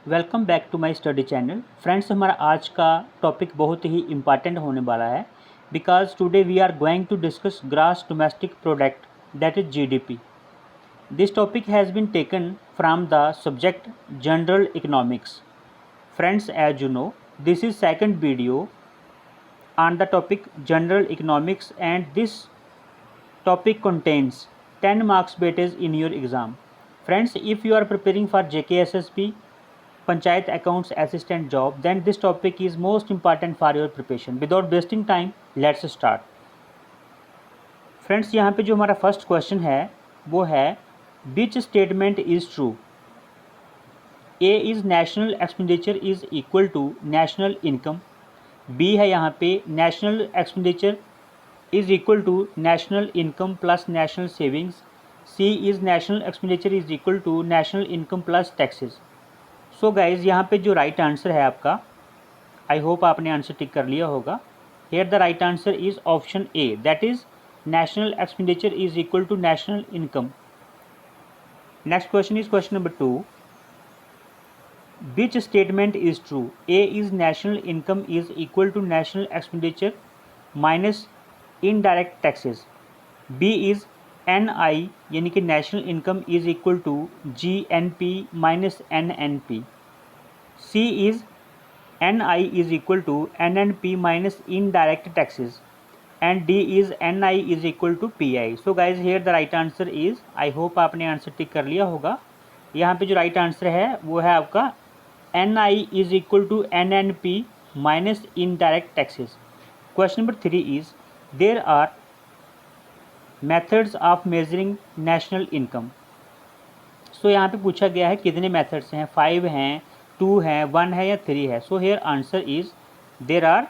Welcome back to my study channel. Friends, हमारा आज का टॉपिक बहुत ही इम्पॉर्टेंट होने वाला है because today we are going to discuss gross domestic product that is GDP. This topic has been taken from the subject general economics. Friends, as you know, this is second video on the topic general economics and this topic contains 10 marks weightage in your exam. Friends, if you are preparing for JKSSB Panchayat Accounts Assistant job, then this topic is most important for your preparation. Without wasting time, let's start. Friends, यहाँ पे जो हमारा first question है वो है which statement is true? A is national expenditure is equal to national income. B है यहाँ पे national expenditure is equal to national income plus national savings. C is national expenditure is equal to national income plus taxes. So guys, यहाँ पे जो right answer है आपका, आई hope आपने answer tick कर लिया होगा। Here the right answer is option A, that is national expenditure is equal to national income. Next question is question number 2, which statement is true? A is national income is equal to national expenditure minus indirect taxes. B is N I यानी कि national income is equal to G N P minus N N P. C is N I is equal to N N P minus indirect taxes and D is N I is equal to P I. So guys, here the right answer is, I hope आपने answer tick कर लिया होगा। यहाँ पे जो right answer है वो है आपका N I is equal to N N P minus indirect taxes. Question number 3 is there are methods of measuring national income. So यहाँ पे पूछा गया है कितने मेथड्स हैं, 5 हैं, 2 हैं, 1 है या 3 है। So here answer is there are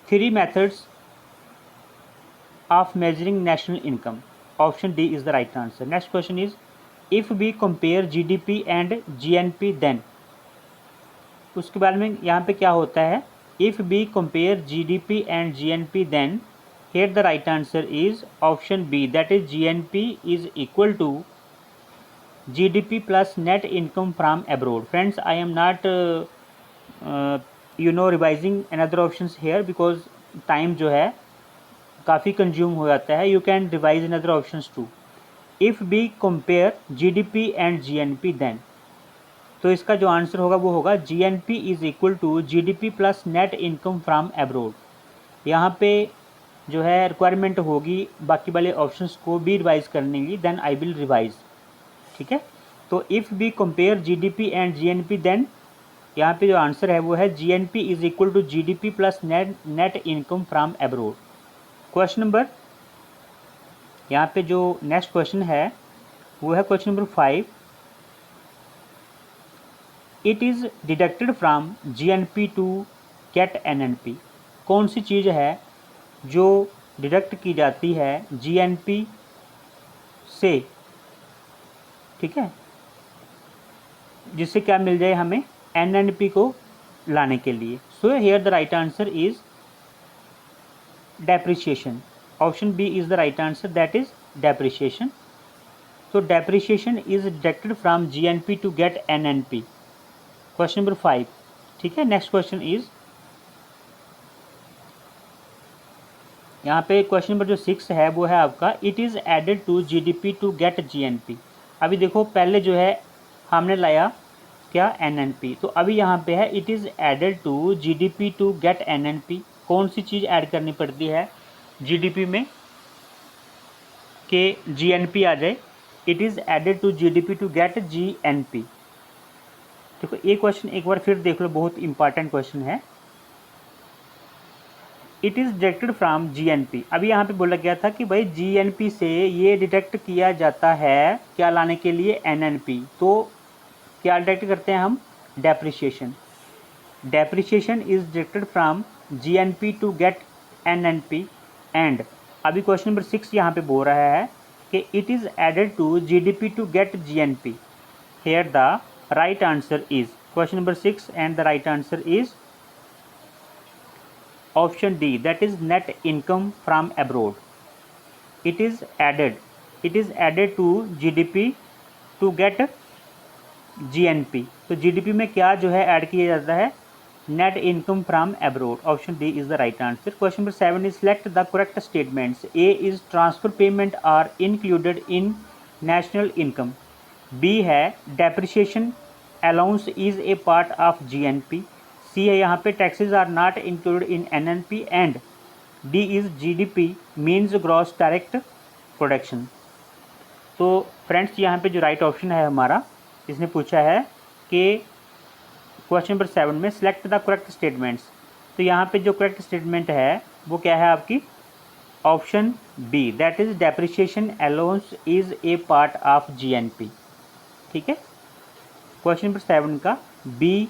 3 methods of measuring national income. Option D is the right answer. Next question is if we compare GDP and GNP then. उसके बाद में यहाँ पे क्या होता है, if we compare GDP and GNP then here the right answer is option B, that is GNP is equal to GDP plus net income from abroad. Friends, I am not revising another options here because time जो है काफ़ी consume हो जाता है. You can revise another options too. If we compare GDP and GNP then, तो इसका जो answer होगा वो होगा GNP is equal to GDP plus net income from abroad. यहाँ पे जो है रिक्वायरमेंट होगी बाकी वाले ऑप्शंस को भी रिवाइज करने की, देन आई विल रिवाइज. ठीक है, तो if we compare GDP and GNP then यहाँ पे जो आंसर है वो है GNP is equal to GDP plus net income from abroad. Question number, यहाँ पे जो नेक्स्ट क्वेश्चन है वो है question number 5. It is deducted from GNP to get NNP. कौन सी चीज़ है जो डिडक्ट की जाती है जीएनपी से, ठीक है, जिससे क्या मिल जाए हमें एनएनपी को लाने के लिए. So here the right answer is depreciation. Option B is the right answer, that is depreciation. तो depreciation is deducted from GNP to get NNP. Question number 5. ठीक है, नेक्स्ट क्वेश्चन इज यहाँ पे क्वेश्चन नंबर जो 6 है वो है आपका it is added to GDP to get GNP. अभी देखो पहले जो है हमने लाया क्या एनएनपी, तो अभी यहाँ पे है it is added to GDP to get NNP. कौन सी चीज़ ऐड करनी पड़ती है जीडीपी में कि जीएनपी आ जाए. It is added to GDP to get GNP. देखो ये क्वेश्चन एक बार फिर देख लो, बहुत इंपॉर्टेंट क्वेश्चन है. It is deducted from GNP. अभी यहाँ पे बोला गया था कि भाई जीएनपी से ये डिडक्ट किया जाता है क्या लाने के लिए, एनएनपी. तो क्या डिडक्ट करते हैं हम, depreciation. Depreciation is deducted from GNP to get NNP. And अभी क्वेश्चन नंबर 6 यहाँ पे बोल रहा है कि it is added to GDP to get GNP. Here the right answer is question number 6 and the right answer is option D, that is net income from abroad. It is added to GDP to get GNP। तो GDP में क्या जो है add किया जाता है, net income from abroad. Option D is the right answer. Question number 7 is select the correct statements. A is transfer payment are included in national income. B है depreciation allowance is a part of GNP। C है यहाँ पे taxes are not included in NNP। And D is GDP means gross direct production. तो friends यहाँ पे जो right option है हमारा, इसने पूछा है कि क्वेश्चन नंबर 7 में सिलेक्ट द करेक्ट स्टेटमेंट्स। तो यहाँ पे जो करेक्ट स्टेटमेंट है वो क्या है आपकी, option B, that is depreciation allowance is a part of GNP। ठीक है, क्वेश्चन नंबर 7 का बी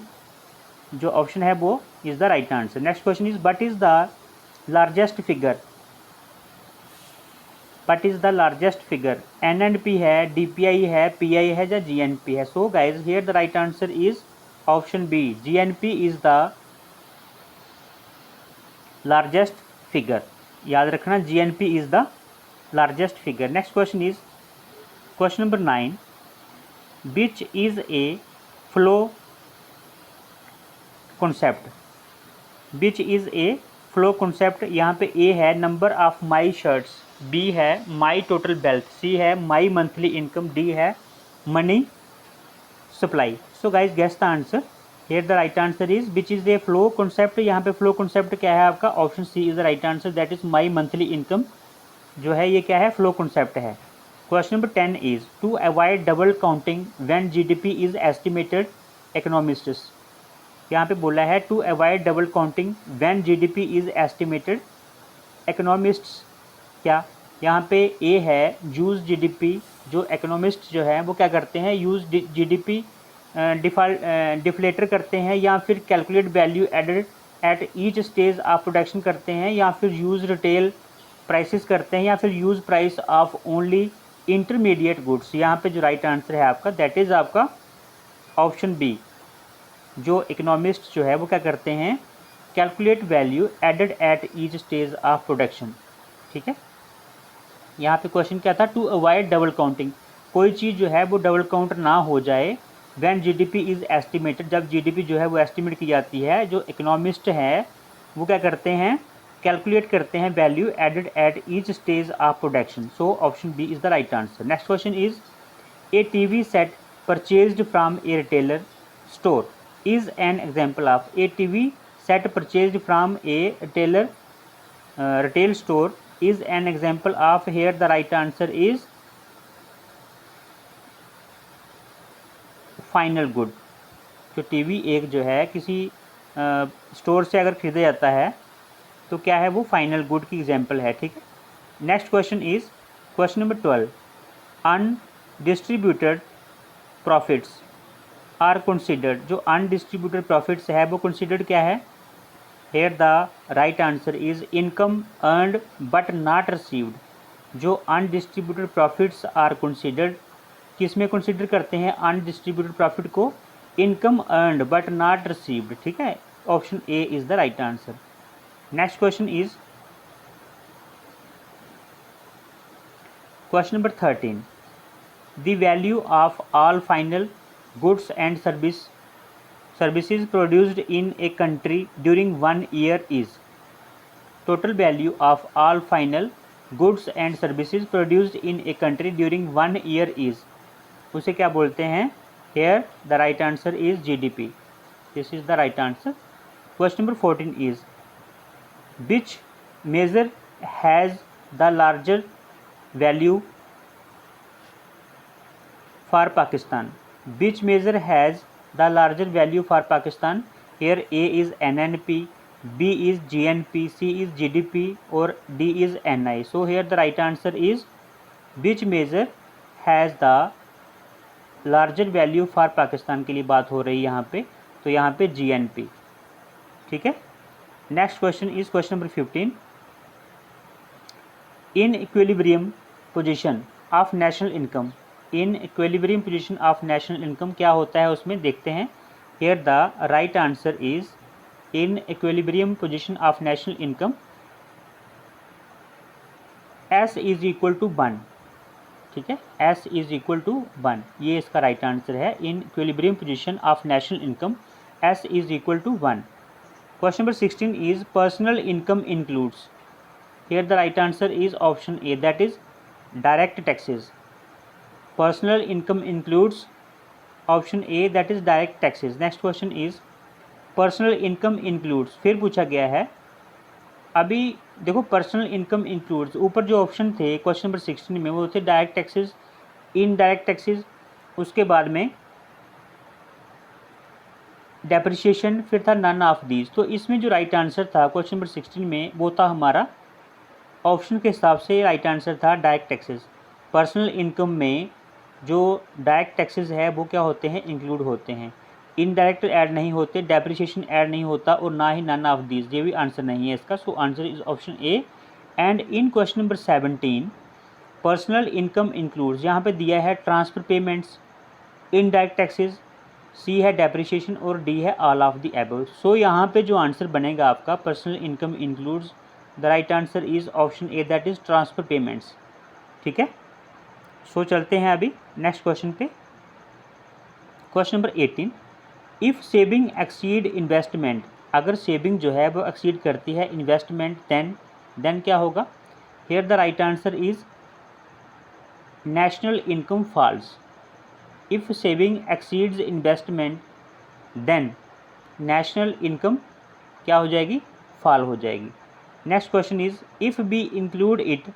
जो ऑप्शन है वो is the right answer. Next question is what is the largest figure. What is the largest figure, NNP है, DPI है, PI है या GNP है। So guys here the right answer is option B, GNP is the largest figure. याद रखना, GNP is the largest figure. Next question is question number 9, which is a flow concept. Which is a flow concept. यहाँ पे ए है number of my shirts, B है my total wealth, C है my monthly income, D है money supply. So guys guess the answer. Here the right answer is which is a flow concept. यहाँ पे flow concept क्या है आपका, option C is the right answer, that is my monthly income जो है ये क्या है, फ्लो कॉन्सेप्ट है। Question number 10 is to avoid double counting when GDP is estimated economists. यहाँ पे बोला है to avoid double counting when GDP is estimated economists. क्या यहाँ पे ए है यूज GDP, जो इकोनॉमिस्ट जो है वो क्या करते हैं, यूज GDP डिफ्लेटर करते हैं, या फिर calculate value added at each stage of production करते हैं, या फिर यूज रिटेल प्राइसेस करते हैं, या फिर use price of only intermediate goods. यहाँ पे जो राइट आंसर है आपका दैट इज आपका ऑप्शन बी, जो इकोनॉमिस्ट जो है वो क्या करते हैं, calculate value added at each stage of production. ठीक है, यहाँ पे क्वेश्चन क्या था, टू अवॉइड डबल काउंटिंग, कोई चीज़ जो है वो डबल काउंट ना हो जाए व्हेन GDP इज़ एस्टिमेटेड, जब GDP जो है वो एस्टिमेट की जाती है, जो इकोनॉमिस्ट है वो क्या करते हैं, कैलकुलेट करते हैं value added at each stage of production. So option B is the right answer. Next question is a TV set purchased from a retailer store is an example of. A TV set purchased from a retail store is an example of। here the right answer is final good. जो TV एक जो है किसी store से अगर खरीदा जाता है तो क्या है, वो फाइनल गुड की एग्जाम्पल है। ठीक है, next question is question number 12, undistributed profits are considered. जो अनडिस्ट्रीब्यूटेड प्रॉफिट्स है वो कंसिडर्ड क्या है, here the right answer is income earned but not received। जो undistributed profits are considered, किस में कंसिडर करते हैं undistributed profit को, income earned but not received। ठीक है, option A is the right answer. Next question is question number 13, the value of all final goods and services produced in a country during 1 year is। total value of all final goods and services produced in a country during 1 year is। उसे क्या बोलते हैं, here the right answer is GDP। this is the right answer। question number 14 is which measure has the larger value for Pakistan। which measure has the larger value for Pakistan। here A is NNP, B is GNP, C is GDP और D is NI। so here the right answer is which measure has the larger value for Pakistan के लिए बात हो रही है यहाँ पे, तो यहाँ पे GNP। ठीक है, next question is question number 15, in equilibrium position of national income. In equilibrium position of national income क्या होता है उसमें देखते हैं। Here the right answer is in equilibrium position of national income S is equal to 1। ठीक है, S is equal to 1, ये इसका राइट आंसर है। In equilibrium position of national income S is equal to 1। Question number 16 is personal income includes, here the right answer is option A, that is direct taxes. Personal income includes option A, that is direct taxes. Next question is personal income includes, फिर पूछा गया है। अभी देखो personal income includes, ऊपर जो option थे question number 16 में वो थे डायरेक्ट टैक्सेस, इनडायरेक्ट टैक्सेस, उसके बाद में डेप्रिसिएशन, फिर था नन ऑफ दीज। तो इसमें जो राइट आंसर था क्वेश्चन नंबर 16 में वो था हमारा ऑप्शन के हिसाब से राइट आंसर था डायरेक्ट टैक्सेस। पर्सनल इनकम में जो डायरेक्ट टैक्सेस है वो क्या होते हैं, इंक्लूड होते हैं। इनडायरेक्ट ऐड नहीं होते, डेप्रिसिएशन ऐड नहीं होता और ना ही नन ऑफ दीज, ये भी आंसर नहीं है इसका। So answer is option A. And in question number 17 personal income includes, यहाँ पे दिया है ट्रांसफ़र पेमेंट्स, इनडायरेक्ट टैक्सेस, सी है डेप्रिसिएशन और डी है ऑल ऑफ द अबव। सो यहाँ पे जो आंसर बनेगा आपका personal income includes, the right answer is option A, that is transfer payments. ठीक है, सो चलते हैं अभी नेक्स्ट क्वेश्चन पे। Question number 18, if saving exceed investment, अगर सेविंग जो है वो एक्सीड करती है इन्वेस्टमेंट, देन क्या होगा। Here the right answer is national income falls. If saving exceeds investment then national income क्या हो जाएगी, फॉल हो जाएगी। Next question is if we include it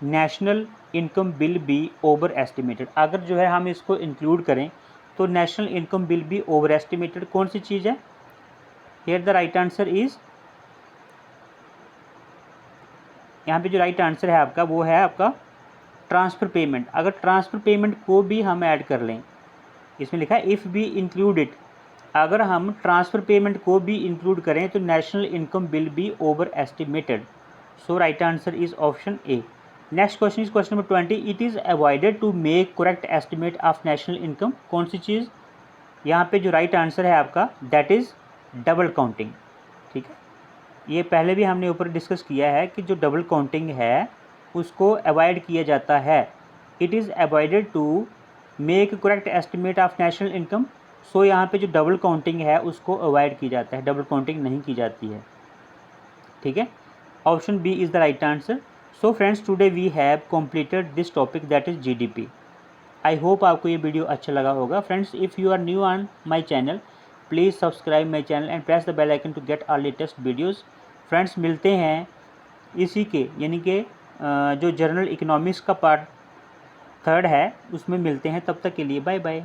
national income will be over estimated, अगर जो है हम इसको इंक्लूड करें तो नेशनल इनकम बिल भी ओवर एस्टिमेटेड कौन सी चीज़ है। Here the right answer is, यहाँ पे जो राइट आंसर है आपका वो है आपका ट्रांसफ़र पेमेंट। अगर ट्रांसफ़र पेमेंट को भी हम ऐड कर लें, इसमें लिखा है इफ़ बी इंक्लूड इट, अगर हम ट्रांसफ़र पेमेंट को भी इंक्लूड करें तो national income will be over estimated. So right answer is option A. Next question is question number 20, it is avoided to make correct estimate of national income, कौन सी चीज़। यहाँ पे जो राइट आंसर है आपका दैट इज़ डबल काउंटिंग। ठीक है, ये पहले भी हमने ऊपर डिस्कस किया है कि जो डबल काउंटिंग है उसको अवॉइड किया जाता है। It is avoided to make correct estimate of national income. So यहाँ पे जो डबल काउंटिंग है उसको अवॉइड किया जाता है, डबल काउंटिंग नहीं की जाती है। ठीक है, option B is the right answer. So friends, today we have completed this topic that is GDP. I hope आपको ये वीडियो अच्छा लगा होगा। Friends, if you are new on my channel please subscribe my channel and press the bell icon to get our latest videos. Friends, मिलते हैं इसी के यानी कि जो जनरल इकोनॉमिक्स का पार्ट 3 है उसमें मिलते हैं। तब तक के लिए बाय बाय।